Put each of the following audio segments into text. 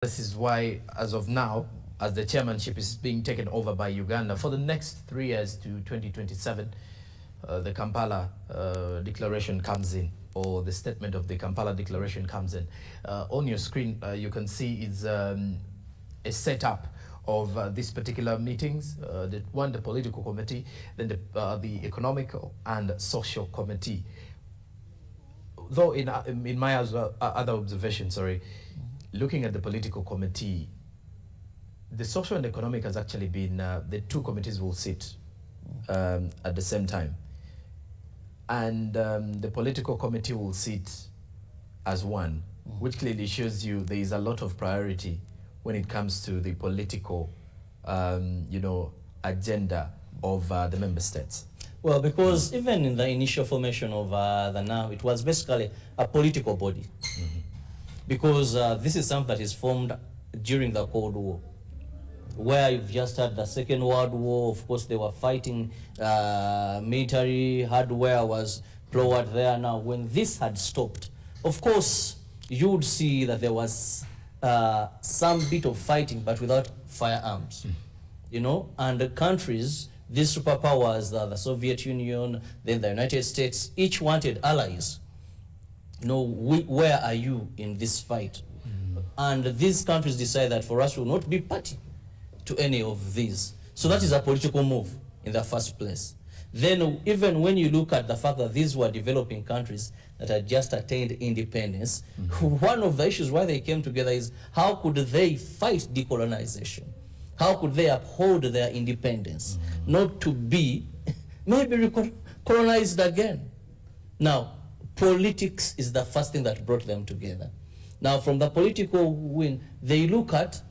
this is why, as of now, as the chairmanship is being taken over by Uganda, for the next 3 years to 2027, the Kampala Declaration comes in, or the statement of the Kampala Declaration comes in. On your screen, you can see is a setup of these particular meetings, the political committee, then the economic and social committee. Though in my other observation, looking at the political committee, the social and economic has actually been, the two committees will sit at the same time. And the political committee will sit as one, which clearly shows you there is a lot of priority when it comes to the political, agenda of the member states. Well, because even in the initial formation of the NAM, it was basically a political body. Because this is something that is formed during the Cold War, where you've just had the Second World War. Of course, they were fighting, military hardware was lowered there. Now, when this had stopped, of course, you would see that there was some bit of fighting, but without firearms, and the countries, these superpowers, the Soviet Union, then the United States, each wanted allies. Where are you in this fight? And these countries decide that for us, we will not be party to any of these. So that is a political move in the first place. Then even when you look at the fact that these were developing countries that had just attained independence, one of the issues why they came together is how could they fight decolonization? How could they uphold their independence? Not to be maybe colonized again. Now, politics is the first thing that brought them together. Now, from the political wing, they look at,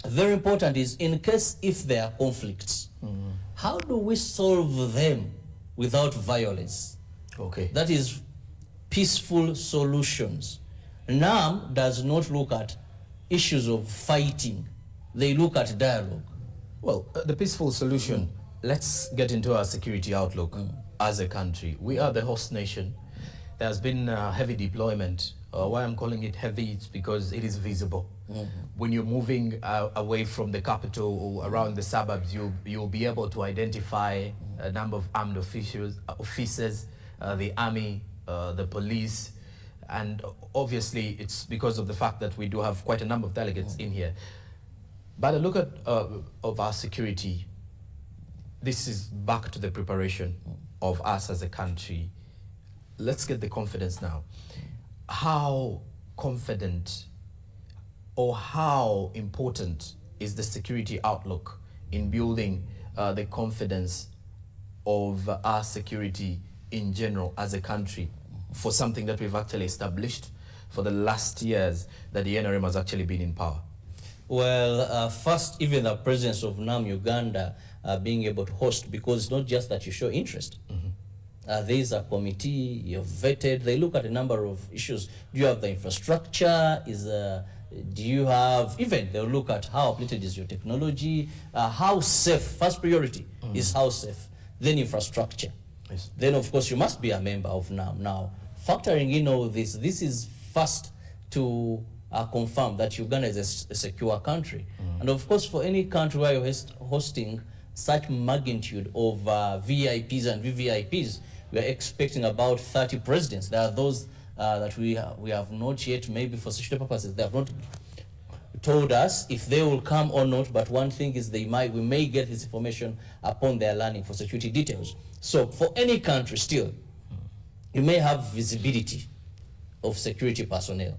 very important is, in case if there are conflicts, how do we solve them without violence? Okay. That is peaceful solutions. NAM does not look at issues of fighting. They look at dialogue. Well, the peaceful solution, let's get into our security outlook as a country. We are the host nation. There has been heavy deployment. Why I'm calling it heavy, it's because it is visible. When you're moving away from the capital or around the suburbs, you'll be able to identify a number of armed officers, the army, the police, and obviously it's because of the fact that we do have quite a number of delegates in here. But a look at of our security, this is back to the preparation of us as a country. Let's get the confidence now. How confident or how important is the security outlook in building the confidence of our security in general as a country for something that we've actually established for the last years that the NRM has actually been in power? Well, first, even the presence of NAM Uganda being able to host, because it's not just that you show interest. There is a committee, you've vetted, they look at a number of issues. Do you have the infrastructure? Do you have, even they'll look at how updated is your technology, how safe, first priority is how safe, then infrastructure. Yes. Then of course you must be a member of NAM. Now, factoring in all this is first to confirm that Uganda is a secure country. And of course for any country where you're hosting such magnitude of VIPs and VVIPs, we are expecting about 30 presidents. There are those that we have not yet, maybe for security purposes, they have not told us if they will come or not, but one thing is we may get this information upon their learning for security details. So for any country still, you may have visibility of security personnel,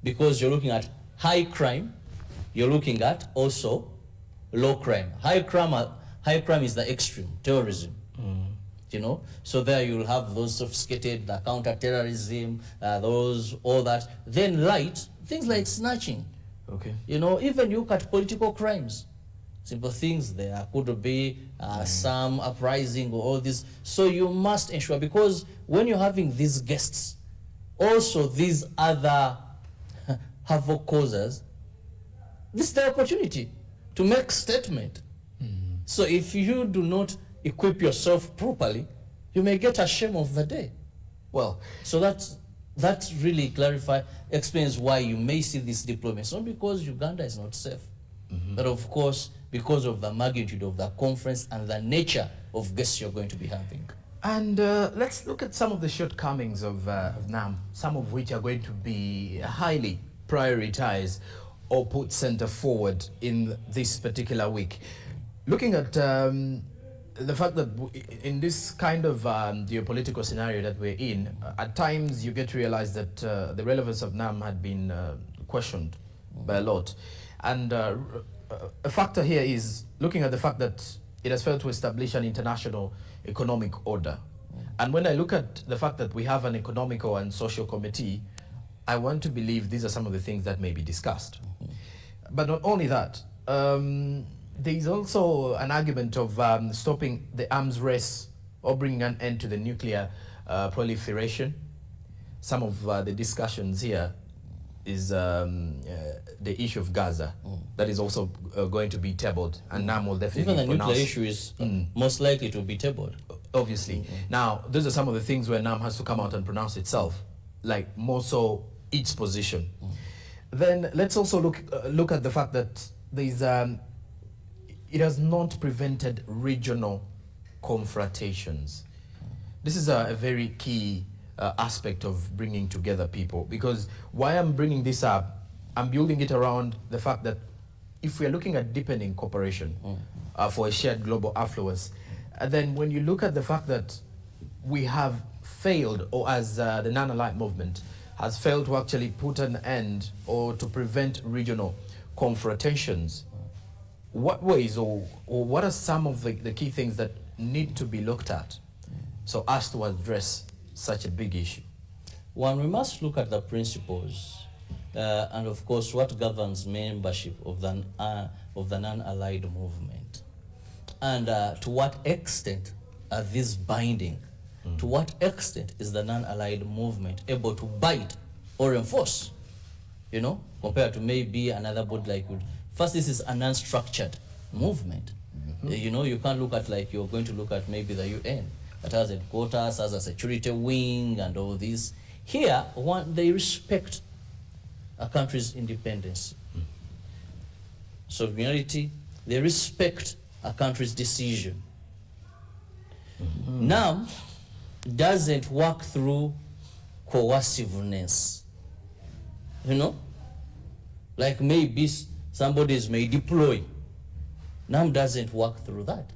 because you're looking at high crime, you're looking at also low crime. High crime is the extreme, terrorism. So there you'll have those sophisticated, the counter-terrorism, all that. Then light, things like snatching. Okay. Even you look at political crimes. Simple things, there could be some uprising or all this. So you must ensure, because when you're having these guests, also these other havoc causers, this is the opportunity to make statement. So if you do not equip yourself properly, you may get a shame of the day. Well, so that's that really explains why you may see this deployment. It's not because Uganda is not safe, but of course because of the magnitude of the conference and the nature of guests you're going to be having. And let's look at some of the shortcomings of NAM, some of which are going to be highly prioritized or put center forward in this particular week. Looking at the fact that in this kind of geopolitical scenario that we're in, at times you get to realize that the relevance of NAM had been questioned by a lot. And a factor here is looking at the fact that it has failed to establish an international economic order. And when I look at the fact that we have an economical and social committee, I want to believe these are some of the things that may be discussed. But not only that, there is also an argument of stopping the arms race or bringing an end to the nuclear proliferation. Some of the discussions here is the issue of Gaza. That is also going to be tabled, and NAM will definitely Even the nuclear issue is most likely to be tabled. Obviously. Now, those are some of the things where NAM has to come out and pronounce itself, like more so its position. Then let's also look at the fact that there is it has not prevented regional confrontations. This is a very key aspect of bringing together people, because why I'm bringing this up, I'm building it around the fact that if we're looking at deepening cooperation for a shared global affluence, then when you look at the fact that we have failed, or as the non-aligned movement has failed to actually put an end or to prevent regional confrontations, what ways or what are some of the key things that need to be looked at so as to address such a big issue? One, we must look at the principles and of course what governs membership of the non-allied movement, and to what extent are these binding? To what extent is the non-allied movement able to bite or enforce, you know, compared to maybe another body like you? First, this is an unstructured movement. You know, you can't look at like you're going to look at maybe the UN that has headquarters, has a security wing and all this. Here, they respect a country's independence, sovereignty, they respect a country's decision. NAM doesn't work through coerciveness, you know, like maybe somebody may deploy. NAM doesn't work through that.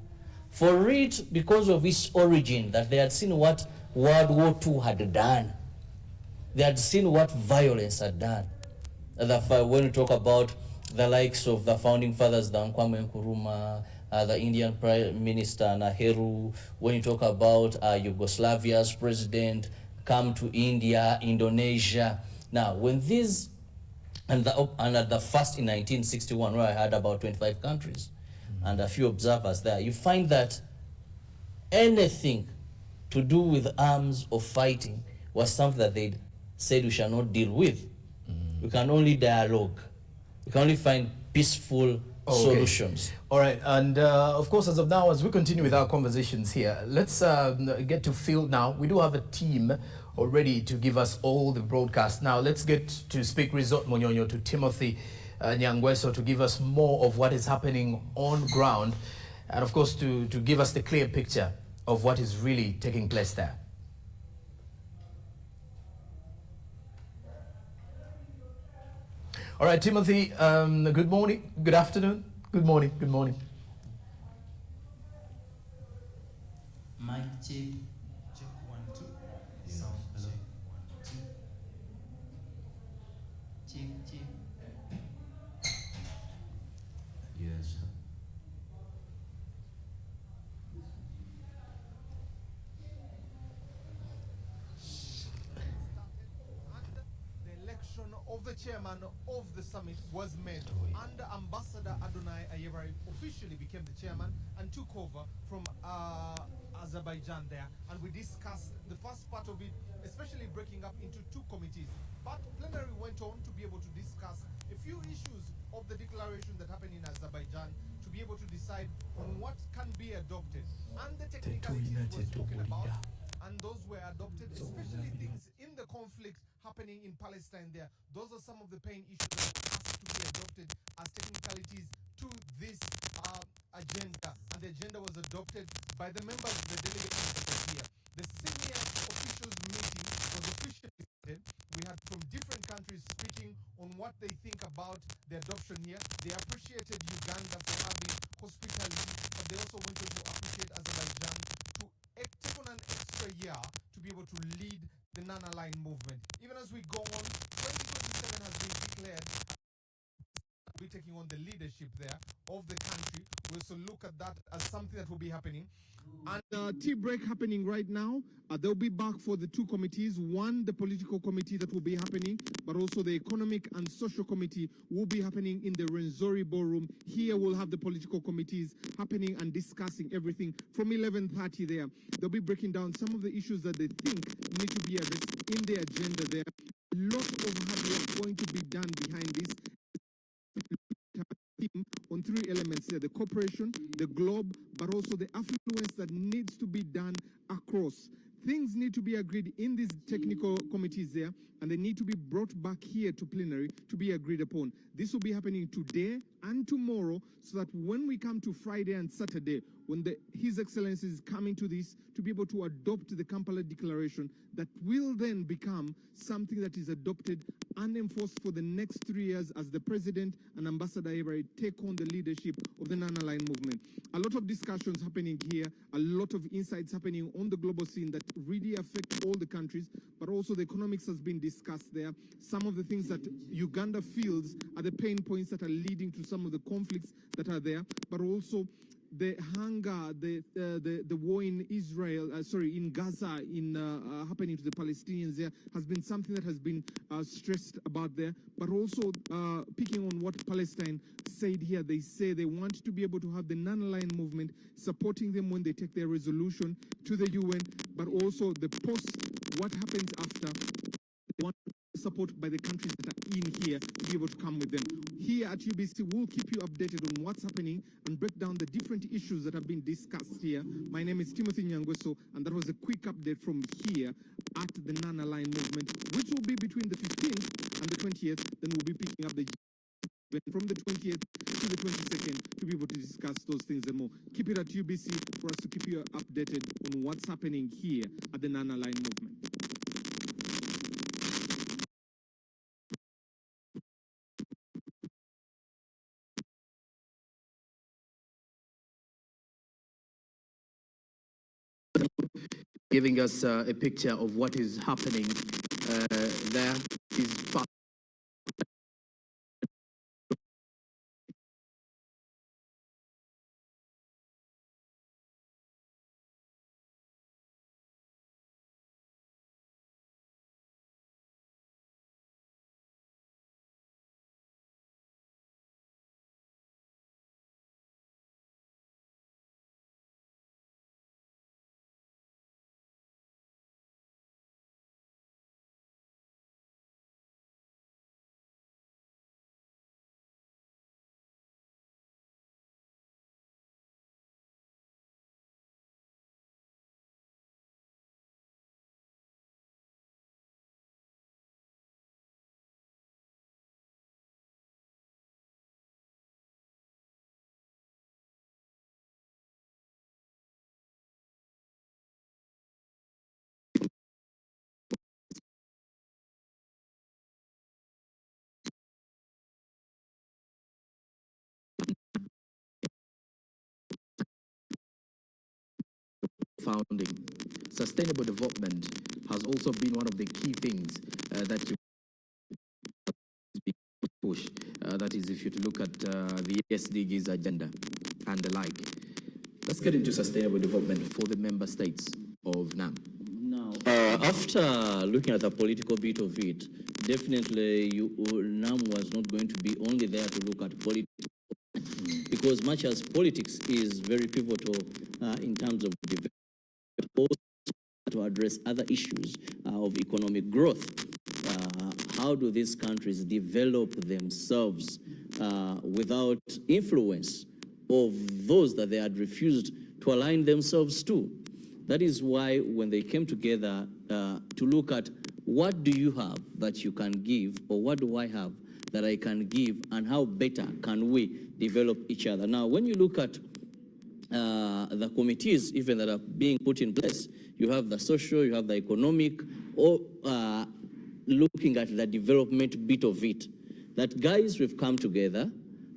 For it, because of its origin, that they had seen what World War II had done. They had seen what violence had done. When we talk about the likes of the founding fathers, the Kwame Nkrumah, the Indian Prime Minister Nehru, when you talk about Yugoslavia's president come to India, Indonesia. Now, when these, and at the first in 1961, where I had about 25 countries and a few observers there, you find that anything to do with arms or fighting was something that they said we shall not deal with. We can only dialogue. We can only find peaceful solutions. All right, and of course, as of now, as we continue with our conversations here, let's get to field now. We do have a team already to give us all the broadcast. Now, let's get to Speak Resort Munyonyo, to Timothy Nyangweso, to give us more of what is happening on ground, and of course, to give us the clear picture of what is really taking place there. All right, Timothy, good morning, good afternoon, good morning, good morning. Mic check, check 1, 2. Sound check 1, 2. Check, check. Yes. Of the chairman of the summit was made, and Ambassador Adonai Ayevare officially became the chairman and took over from Azerbaijan there. And we discussed the first part of it, especially breaking up into 2 committees. But plenary went on to be able to discuss a few issues of the declaration that happened in Azerbaijan, to be able to decide on what can be adopted. And the technicalities were spoken about, and those were adopted, especially things in the conflict happening in Palestine there. Those are some of the pain issues that have to be adopted as technicalities to this agenda. And the agenda was adopted by the members of the delegation that were here. The senior officials meeting was officially started. We had from different countries speaking on what they think about the adoption here. They appreciated Uganda for having hospitality, but they also wanted to appreciate Azerbaijan to take on an extra year to be able to lead the non-aligned movement. Even as we go on, 2027 has been declared. We're taking on the leadership there of the country. We'll also look at that as something that will be happening. And tea break happening right now. They'll be back for the two committees. One, the political committee that will be happening, but also the economic and social committee will be happening in the Renzori ballroom. Here we'll have the political committees happening and discussing everything from 11:30 there. They'll be breaking down some of the issues that they think need to be addressed in the agenda there. A lot of hard work going to be done behind this. On three elements here: the cooperation, the globe, but also the affluence that needs to be done across. Things need to be agreed in these technical committees there, and they need to be brought back here to plenary to be agreed upon. This will be happening today and tomorrow, so that when we come to Friday and Saturday, when His Excellency is coming to this, to be able to adopt the Kampala Declaration, that will then become something that is adopted and enforced for the next 3 years as the President and Ambassador Ebrard take on the leadership of the non-aligned movement. A lot of discussions happening here, a lot of insights happening on the global scene that really affect all the countries, but also the economics has been discussed there. Some of the things that Uganda feels are the pain points that are leading to some of the conflicts that are there, but also the hunger, the war in Israel, in Gaza, happening to the Palestinians there, has been something that has been stressed about there. But also picking on what Palestine said here, they say they want to be able to have the non-aligned movement supporting them when they take their resolution to the UN, but also the post, what happens after. They want support by the countries that are in here to be able to come with them. Here at UBC, we'll keep you updated on what's happening and break down the different issues that have been discussed here. My name is Timothy Nyangweso, and that was a quick update from here at the non-aligned movement, which will be between the 15th and the 20th. Then we'll be picking up the from the 20th to the 22nd to be able to discuss those things and more. Keep it at UBC for us to keep you updated on what's happening here at the non-aligned movement. Giving us a picture of what is happening there is fast. Founding. Sustainable development has also been one of the key things that you push. That is, if you look at the SDGs agenda and the like. Let's get into sustainable development for the member states of NAM. Now, after looking at the political bit of it, definitely NAM was not going to be only there to look at politics, because much as politics is very pivotal in terms of development, also to address other issues of economic growth. How do these countries develop themselves without influence of those that they had refused to align themselves to? That is why when they came together to look at what do you have that you can give, or what do I have that I can give, and how better can we develop each other? Now, when you look at the committees even that are being put in place, you have the social, you have the economic, or looking at the development bit of it. That guys, we've come together,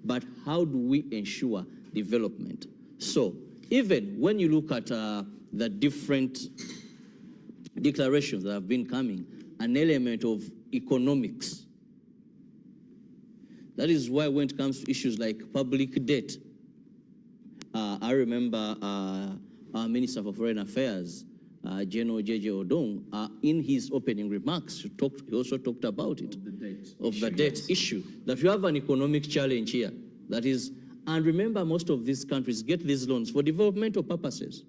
but how do we ensure development? So even when you look at the different declarations that have been coming, an element of economics. That is why when it comes to issues like public debt, I remember our Minister for Foreign Affairs, General J.J. Odong, in his opening remarks, he also talked about it, the debt issue, that you have an economic challenge here. That is, and remember, most of these countries get these loans for developmental purposes,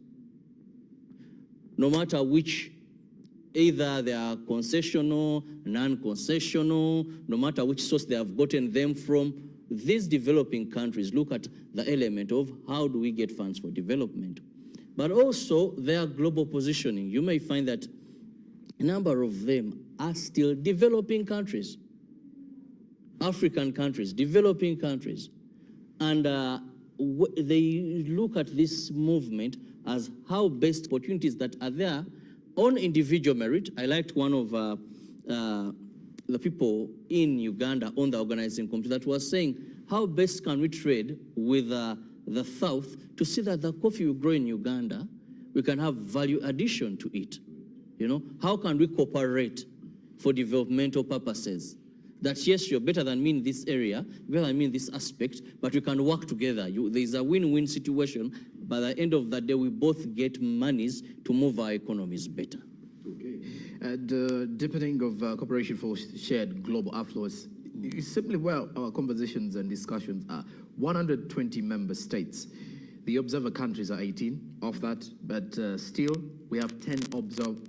no matter which, either they are concessional, non-concessional, no matter which source they have gotten them from. These developing countries look at the element of how do we get funds for development, but also their global positioning. You may find that a number of them are still developing countries, African countries, developing countries, and they look at this movement as how best opportunities that are there on individual merit. I liked one of the people in Uganda on the organizing committee that was saying, how best can we trade with the South to see that the coffee we grow in Uganda, we can have value addition to it. You know, how can we cooperate for developmental purposes? That yes, you're better than me in this area, better than me in this aspect, but we can work together. There's a win-win situation. By the end of the day, we both get monies to move our economies better. Okay. And deepening of cooperation for shared global affluence is simply where our conversations and discussions are. 120 member states. The observer countries are 18 of that, but still we have 10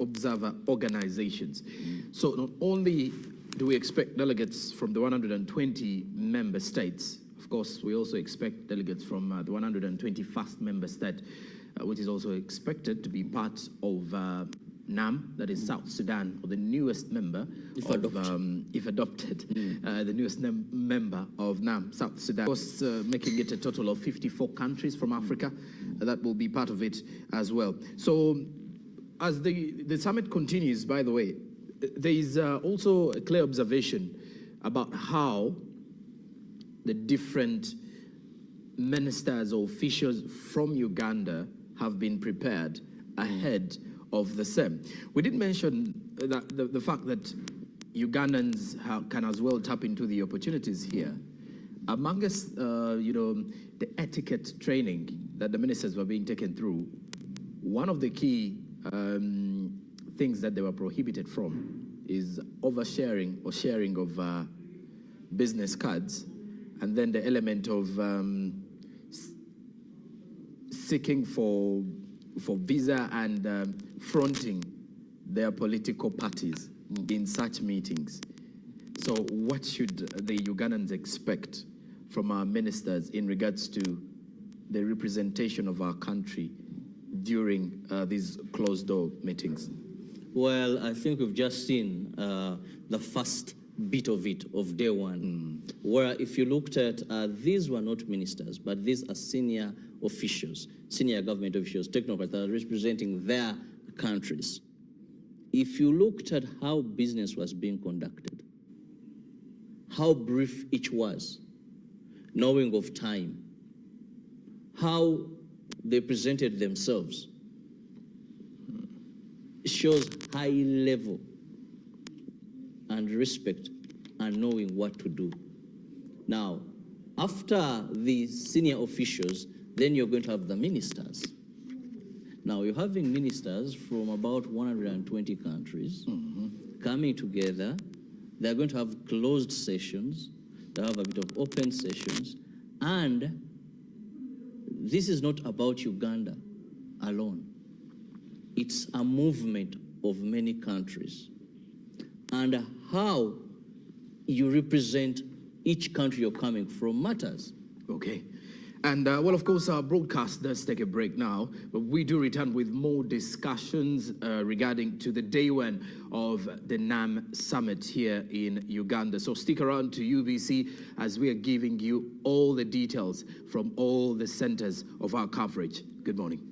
observer organizations. So not only do we expect delegates from the 120 member states, of course, we also expect delegates from the 121st member state, which is also expected to be part of NAM, that is South Sudan, or the newest member, if adopted, the newest member of NAM, South Sudan. Of course, making it a total of 54 countries from Africa, that will be part of it as well. So as the summit continues, by the way, there is also a clear observation about how the different ministers or officials from Uganda have been prepared ahead of the same. We did mention that the fact that Ugandans can as well tap into the opportunities here. Among us, the etiquette training that the ministers were being taken through, one of the key things that they were prohibited from is oversharing or sharing of business cards, and then the element of seeking for visa and fronting their political parties in such meetings. So what should the Ugandans expect from our ministers in regards to the representation of our country during these closed-door meetings? Well, I think we've just seen the first bit of it, of day one, where if you looked at, these were not ministers, but these are senior officials, senior government officials, technocrats that are representing their countries. If you looked at how business was being conducted, how brief each was, knowing of time, how they presented themselves, shows high level and respect and knowing what to do. Now, after the senior officials, then you're going to have the ministers. Now, you're having ministers from about 120 countries coming together. They're going to have closed sessions. They'll have a bit of open sessions. And this is not about Uganda alone. It's a movement of many countries. And how you represent each country you're coming from matters. Okay. And well, of course, our broadcast does take a break now, but we do return with more discussions regarding to the day one of the NAM Summit here in Uganda. So stick around to UBC as we are giving you all the details from all the centers of our coverage. Good morning.